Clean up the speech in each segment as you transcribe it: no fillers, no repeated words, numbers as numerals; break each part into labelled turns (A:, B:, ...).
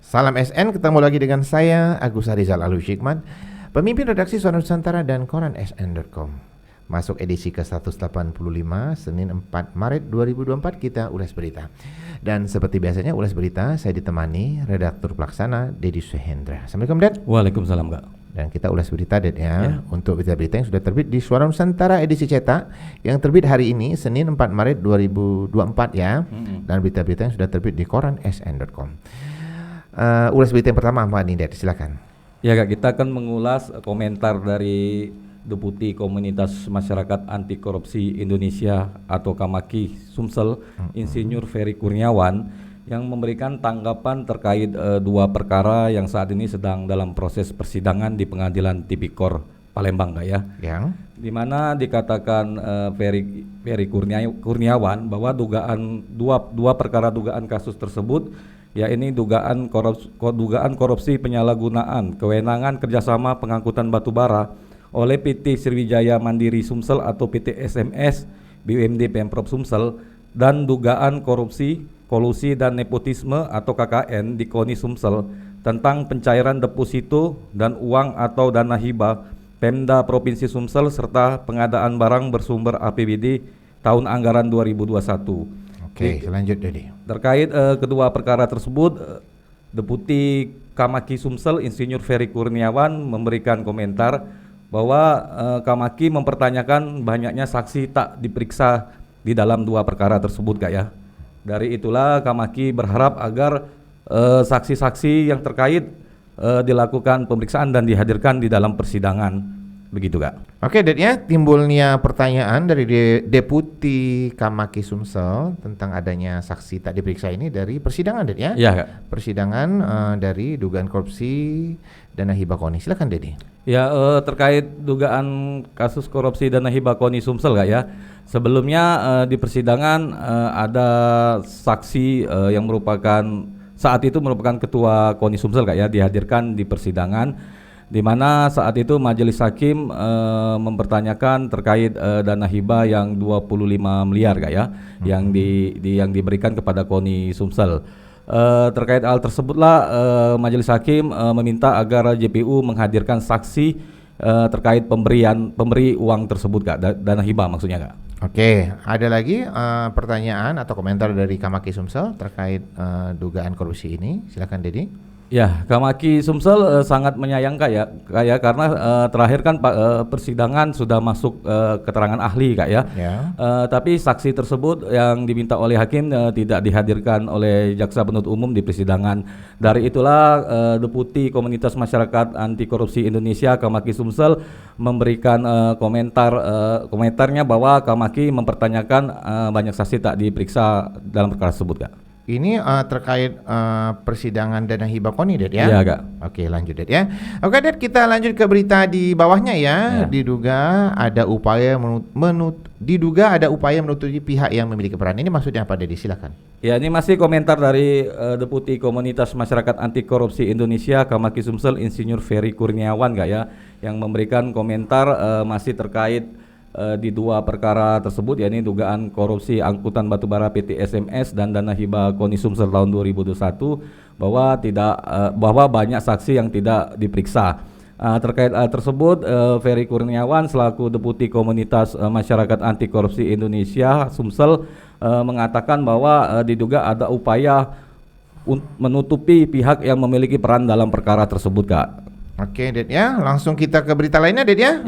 A: Salam SN, ketemu lagi dengan saya Agus Harizal Alusyikman, pemimpin redaksi Suara Nusantara dan koran sn.com. Masuk edisi ke-185 Senin 4 Maret 2024 kita ulas berita. Dan seperti biasanya ulas berita saya ditemani redaktur pelaksana Dedi Suhendra. Assalamualaikum Ded.
B: Waalaikumsalam Kak.
A: Dan kita ulas berita Ded ya. Untuk berita-berita yang sudah terbit di Suara Nusantara edisi cetak yang terbit hari ini Senin 4 Maret 2024 ya. Dan berita-berita yang sudah terbit di koran sn.com. Ulas berita yang pertama Pak Ded, silakan.
B: Ya Kak, kita akan mengulas komentar dari Deputi Komunitas Masyarakat Anti Korupsi Indonesia atau Kamaki Sumsel, Insinyur Ferry Kurniawan, yang memberikan tanggapan terkait dua perkara yang saat ini sedang dalam proses persidangan di Pengadilan Tipikor Palembang Kak ya. Yang di mana dikatakan Ferry Kurniawan bahwa dua perkara dugaan kasus tersebut, ya ini dugaan korupsi penyalahgunaan kewenangan kerjasama pengangkutan batubara oleh PT Sriwijaya Mandiri Sumsel atau PT SMS BUMD Pemprov Sumsel, dan dugaan korupsi, kolusi dan nepotisme atau KKN di KONI Sumsel tentang pencairan deposito dan uang atau dana hibah Pemda Provinsi Sumsel serta pengadaan barang bersumber APBD tahun anggaran 2021.
A: Oke, lanjut Dedi.
B: Terkait kedua perkara tersebut, Deputi Kamaki Sumsel Insinyur Ferry Kurniawan memberikan komentar bahwa Kamaki mempertanyakan banyaknya saksi tak diperiksa di dalam dua perkara tersebut Kak ya. Dari itulah Kamaki berharap agar saksi-saksi yang terkait dilakukan pemeriksaan dan dihadirkan di dalam persidangan. Begitu Kak.
A: Oke Ded ya, timbulnya pertanyaan dari Deputi Kamaki Sumsel tentang adanya saksi tak diperiksa ini dari persidangan Ded ya.
B: Iya Kak.
A: Persidangan dari dugaan korupsi dana hibah KONI. Silakan Dedi.
B: Ya terkait dugaan kasus korupsi dana hibah KONI Sumsel Kak ya. Sebelumnya di persidangan ada saksi yang merupakan saat itu merupakan ketua KONI Sumsel Kak ya, dihadirkan di persidangan, di mana saat itu majelis hakim mempertanyakan terkait dana hibah yang 25 miliar Kak ya, yang diberikan kepada KONI Sumsel. Terkait hal tersebutlah majelis hakim meminta agar JPU menghadirkan saksi terkait pemberi uang tersebut Kak, dana hibah maksudnya Kak.
A: Oke, ada lagi pertanyaan atau komentar dari Kamaki Sumsel terkait dugaan korupsi ini. Silakan Dedi.
B: Ya, Kamaki Sumsel sangat menyayangkan ya Kak ya, karena terakhir kan persidangan sudah masuk keterangan ahli Kak ya. Tapi saksi tersebut yang diminta oleh hakim tidak dihadirkan oleh jaksa penuntut umum di persidangan. Dari itulah Deputi Komunitas Masyarakat Anti Korupsi Indonesia Kamaki Sumsel memberikan komentarnya bahwa Kamaki mempertanyakan banyak saksi tak diperiksa dalam perkara tersebut Kak.
A: Ini terkait persidangan dana hibah KONI Ded ya?
B: Iya Kak.
A: Oke lanjut Ded ya. Oke Ded, kita lanjut ke berita di bawahnya ya. Diduga ada upaya menutupi pihak yang memiliki peran. Ini maksudnya apa Dedi? Silakan.
B: Ya, ini masih komentar dari Deputi Komunitas Masyarakat Anti Korupsi Indonesia Kamaki Sumsel Insinyur Ferry Kurniawan Kak ya, yang memberikan komentar masih terkait di dua perkara tersebut, yakni dugaan korupsi angkutan batubara PT SMS dan dana hibah KONI Sumsel tahun 2021, bahwa banyak saksi yang tidak diperiksa. Terkait hal tersebut, Ferry Kurniawan selaku Deputi Komunitas Masyarakat Anti Korupsi Indonesia Sumsel mengatakan bahwa diduga ada upaya menutupi pihak yang memiliki peran dalam perkara tersebut Kak.
A: Oke Ded ya, langsung kita ke berita lainnya Ded ya.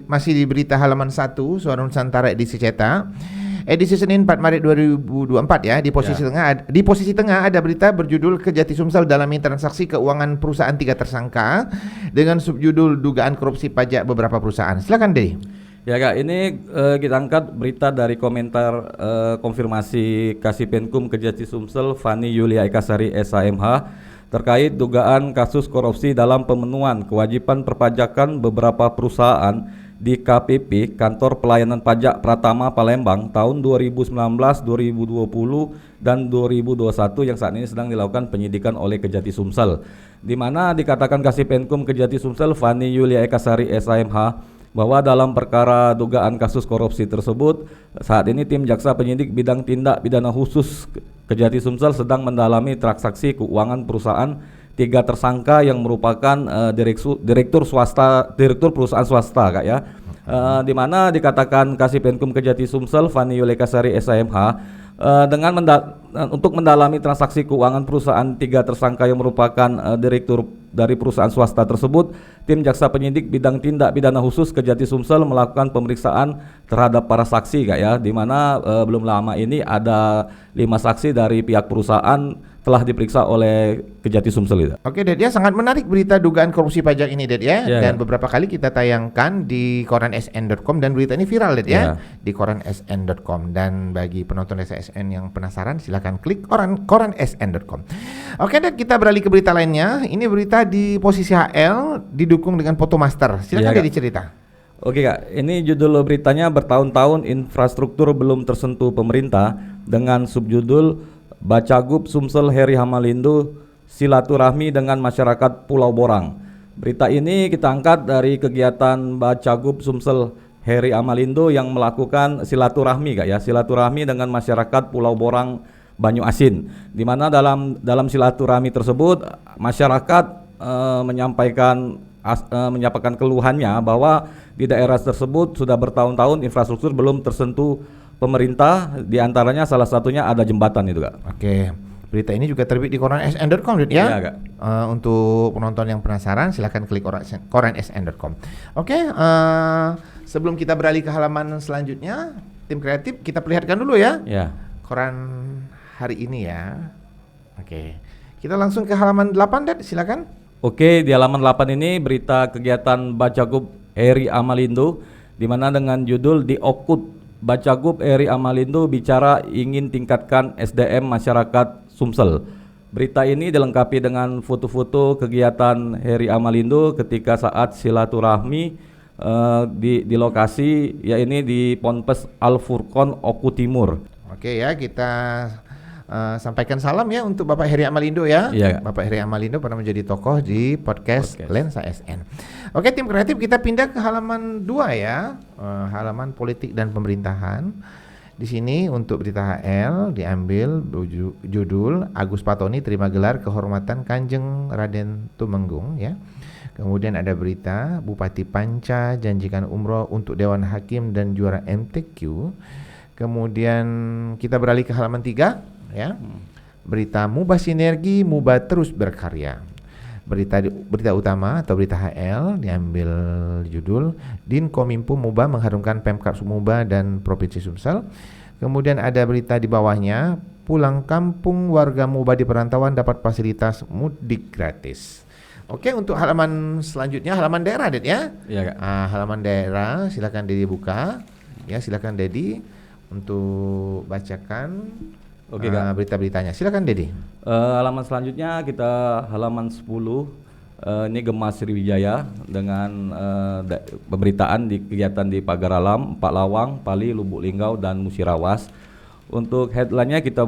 A: Masih di berita halaman 1 Suara Nusantara edisi cetak edisi Senin 4 Maret 2024 ya. Di posisi tengah ada berita berjudul Kejati Sumsel dalami transaksi keuangan perusahaan 3 tersangka dengan subjudul dugaan korupsi pajak beberapa perusahaan. Silakan Dedi.
B: Ya Kak, ini kita angkat berita dari komentar konfirmasi Kasipenkum Kejati Sumsel Fani Yulia Ekasari SAMH terkait dugaan kasus korupsi dalam pemenuhan kewajiban perpajakan beberapa perusahaan di KPP Kantor Pelayanan Pajak Pratama Palembang tahun 2019, 2020 dan 2021 yang saat ini sedang dilakukan penyidikan oleh Kejati Sumsel, di mana dikatakan Kasipenkum Kejati Sumsel Fani Yulia Ekasari SAMH bahwa dalam perkara dugaan kasus korupsi tersebut saat ini tim jaksa penyidik bidang tindak pidana khusus Kejati Sumsel sedang mendalami transaksi keuangan perusahaan 3 tersangka yang merupakan direktur perusahaan swasta, Kak ya. Di mana dikatakan Kasipenkum Kejati Sumsel Fani Yulekasari SAMH untuk mendalami transaksi keuangan perusahaan 3 tersangka yang merupakan direktur dari perusahaan swasta tersebut, tim jaksa penyidik bidang tindak pidana khusus Kejati Sumsel melakukan pemeriksaan terhadap para saksi, Kak ya, di mana belum lama ini ada 5 saksi dari pihak perusahaan telah diperiksa oleh Kejati Sumsel itu.
A: Oke, Ded ya, sangat menarik berita dugaan korupsi pajak ini, Ded ya. Dan beberapa kali kita tayangkan di koran sn.com dan berita ini viral, Ded ya, di koran sn.com. Dan bagi penonton SN yang penasaran, silakan klik koran sn.com. Oke, Ded, kita beralih ke berita lainnya. Ini berita di posisi HL didukung dengan foto master. Silakan Ded cerita.
B: Oke, Kak, ini judul beritanya bertahun-tahun infrastruktur belum tersentuh pemerintah dengan subjudul Bacagub Sumsel Heri Hamalindo silaturahmi dengan masyarakat Pulau Borang. Berita ini kita angkat dari kegiatan Bacagub Sumsel Heri Hamalindo yang melakukan silaturahmi, Kak ya, silaturahmi dengan masyarakat Pulau Borang Banyu Asin, di mana dalam silaturahmi tersebut masyarakat menyampaikan keluhannya bahwa di daerah tersebut sudah bertahun-tahun infrastruktur belum tersentuh pemerintah, diantaranya salah satunya ada jembatan itu, Kak.
A: Oke, berita ini juga terbit di koran sn.com ya. Iya, Kak. Untuk penonton yang penasaran, silahkan klik koran sn.com. Oke, sebelum kita beralih ke halaman selanjutnya, tim kreatif kita perlihatkan dulu ya.
B: Ya.
A: Koran hari ini ya. Oke, kita langsung ke halaman 8, Dad, silakan.
B: Oke, di halaman 8 ini berita kegiatan Bacagub Heri Hamalindo, di mana dengan judul Diokut Bacagub Heri Hamalindo bicara ingin tingkatkan SDM masyarakat Sumsel. Berita ini dilengkapi dengan foto-foto kegiatan Heri Hamalindo ketika saat silaturahmi di lokasi, yaitu di Ponpes Al Furqon Oku Timur.
A: Oke ya, kita sampaikan salam ya untuk Bapak Heri Hamalindo ya.
B: Iya.
A: Bapak Heri Hamalindo pernah menjadi tokoh di podcast Lensa SN. Oke, tim kreatif kita pindah ke halaman 2 ya, halaman politik dan pemerintahan. Di sini untuk berita HL diambil judul Agus Patoni terima gelar kehormatan Kanjeng Raden Tumenggung ya. Kemudian ada berita Bupati Panca janjikan umroh untuk Dewan Hakim dan juara MTQ. Kemudian kita beralih ke halaman 3 ya. Berita Mubah Sinergi, Mubah terus berkarya. Berita utama atau berita HL diambil judul Dinkominfo Mubah mengharumkan Pemkab Sumubah dan Provinsi Sumsel. Kemudian ada berita di bawahnya, pulang kampung warga Mubah di perantauan dapat fasilitas mudik gratis. Oke, untuk halaman selanjutnya halaman daerah, Ded ya.
B: Iya, Kak.
A: Halaman daerah silakan Dedi buka. Ya, silakan Dedi untuk bacakan berita-beritanya. Silakan Dedi.
B: Halaman selanjutnya kita halaman 10. Ini Gemas Sriwijaya dengan pemberitaan di kegiatan di Pagar Alam, Pak Lawang, Pali, Lubuk Linggau dan Musirawas. Untuk headline-nya kita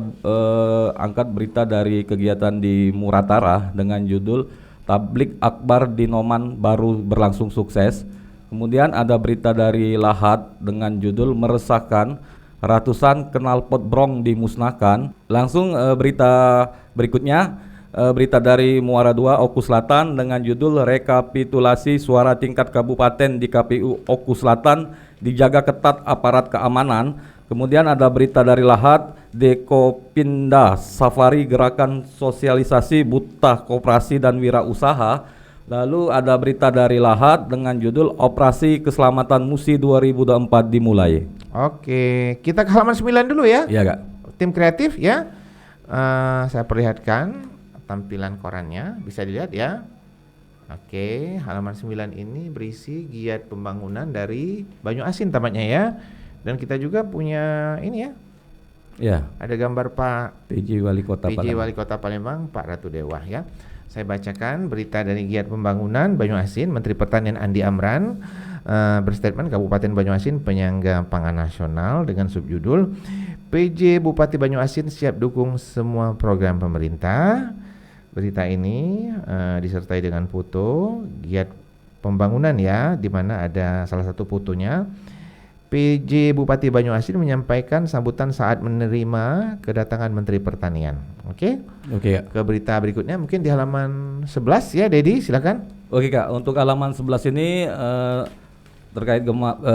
B: angkat berita dari kegiatan di Muratara dengan judul Tablik Akbar di Noman baru berlangsung sukses. Kemudian ada berita dari Lahat dengan judul meresahkan ratusan knalpot brong dimusnahkan. Langsung berita berikutnya, berita dari Muara II Oku Selatan dengan judul rekapitulasi suara tingkat kabupaten di KPU Oku Selatan dijaga ketat aparat keamanan. Kemudian ada berita dari Lahat, Dekopinda Safari gerakan sosialisasi buta koperasi dan wirausaha. Lalu ada berita dari Lahat dengan judul Operasi Keselamatan Musi 2024 dimulai. Oke,
A: kita ke halaman 9 dulu ya.
B: Iya, Kak.
A: Tim kreatif ya. Saya perlihatkan tampilan korannya, bisa dilihat ya. Oke, halaman 9 ini berisi giat pembangunan dari Banyu Asin tampaknya ya. Dan kita juga punya ini ya.
B: Ya.
A: Ada gambar Pak
B: PJ Wali Kota
A: Palembang, Pak Ratu Dewa ya. Saya bacakan berita dari giat pembangunan Banyu Asin. Menteri Pertanian Andi Amran berstatement Kabupaten Banyu Asin penyangga pangan nasional dengan subjudul PJ Bupati Banyu Asin siap dukung semua program pemerintah. Berita ini disertai dengan foto giat pembangunan ya, di mana ada salah satu fotonya PJ Bupati Banyuasin menyampaikan sambutan saat menerima kedatangan Menteri Pertanian. Oke.
B: Oke, Kak.
A: Ke berita berikutnya mungkin di halaman 11 ya, Dedi, silakan.
B: Oke, Kak, untuk halaman 11 ini terkait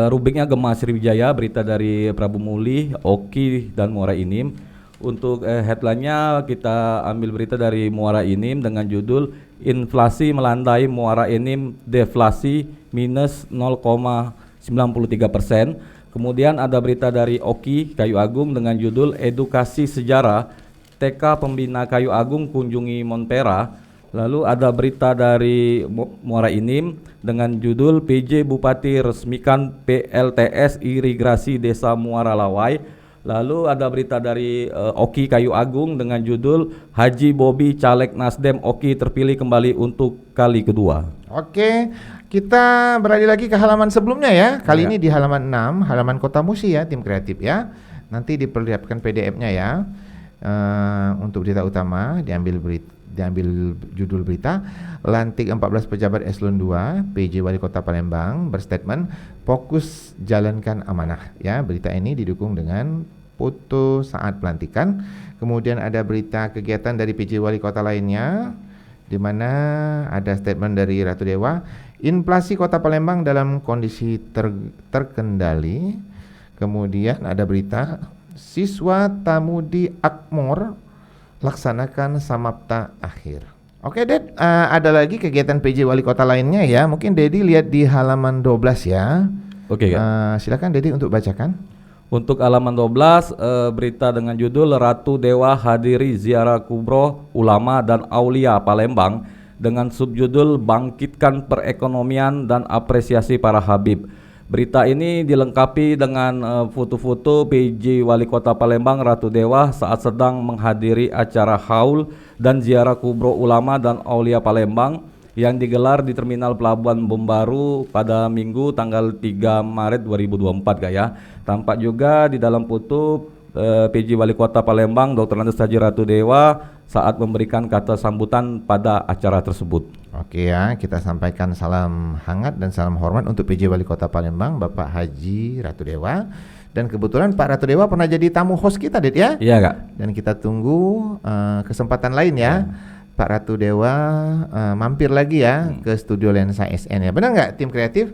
B: rubriknya Gema Sriwijaya, berita dari Prabu Muli, Oki dan Muara Enim. Untuk headline-nya kita ambil berita dari Muara Enim dengan judul Inflasi Melandai Muara Enim, Deflasi minus 0,93%. Kemudian ada berita dari Oki Kayu Agung dengan judul Edukasi Sejarah, TK Pembina Kayu Agung kunjungi Montpera. Lalu ada berita dari Muara Enim dengan judul PJ Bupati resmikan PLTS Irigasi Desa Muara Lawai. Lalu ada berita dari Oki Kayu Agung dengan judul Haji Bobi Caleg Nasdem Oki terpilih kembali untuk kali kedua.
A: Oke, kita beralih lagi ke halaman sebelumnya ya. Kali ini di halaman 6, halaman Kota Musi ya, tim kreatif ya. Nanti diperlihatkan PDF-nya ya. Untuk berita utama diambil judul berita lantik 14 pejabat eselon 2 PJ Wali Kota Palembang berstatement fokus jalankan amanah ya. Berita ini didukung dengan foto saat pelantikan. Kemudian ada berita kegiatan dari PJ Wali Kota lainnya, di mana ada statement dari Ratu Dewa, inflasi Kota Palembang dalam kondisi terkendali. Kemudian ada berita siswa Tamudi Akmor laksanakan samapta akhir. Oke, Ded, ada lagi kegiatan PJ Wali Kota lainnya ya. Mungkin Dedi lihat di halaman 12 ya.
B: Oke,
A: silakan Dedi untuk bacakan.
B: Untuk halaman 12 berita dengan judul Ratu Dewa hadiri ziarah kubro ulama dan aulia Palembang dengan subjudul Bangkitkan Perekonomian dan Apresiasi Para Habib. Berita ini dilengkapi dengan foto-foto PJ Wali Kota Palembang Ratu Dewa saat sedang menghadiri acara haul dan ziarah kubro ulama dan aulia Palembang yang digelar di Terminal Pelabuhan Bombaru pada Minggu tanggal 3 Maret 2024, Kak ya. Tampak juga di dalam foto PJ Wali Kota Palembang Dr. Andes Haji Ratu Dewa saat memberikan kata sambutan pada acara tersebut.
A: Oke ya, kita sampaikan salam hangat dan salam hormat untuk PJ Wali Kota Palembang Bapak Haji Ratu Dewa. Dan kebetulan Pak Ratu Dewa pernah jadi tamu host kita, Dit ya.
B: Iya, Kak.
A: Dan kita tunggu kesempatan lain ya. Pak Ratu Dewa mampir lagi ya ke studio Lensa SN ya. Benar nggak tim kreatif?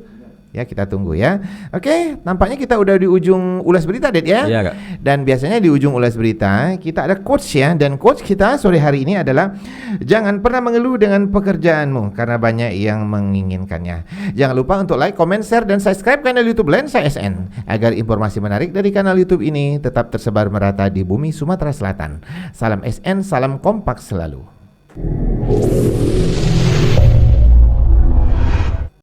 A: Ya, kita tunggu ya. Oke, nampaknya kita udah di ujung ulas berita, Ded ya.
B: Iya, Kak.
A: Dan biasanya di ujung ulas berita kita ada quotes ya. Dan quotes kita sore hari ini adalah jangan pernah mengeluh dengan pekerjaanmu karena banyak yang menginginkannya. Jangan lupa untuk like, comment, share, dan subscribe kanal YouTube Lensa SN agar informasi menarik dari kanal YouTube ini tetap tersebar merata di bumi Sumatera Selatan. Salam SN, salam kompak selalu.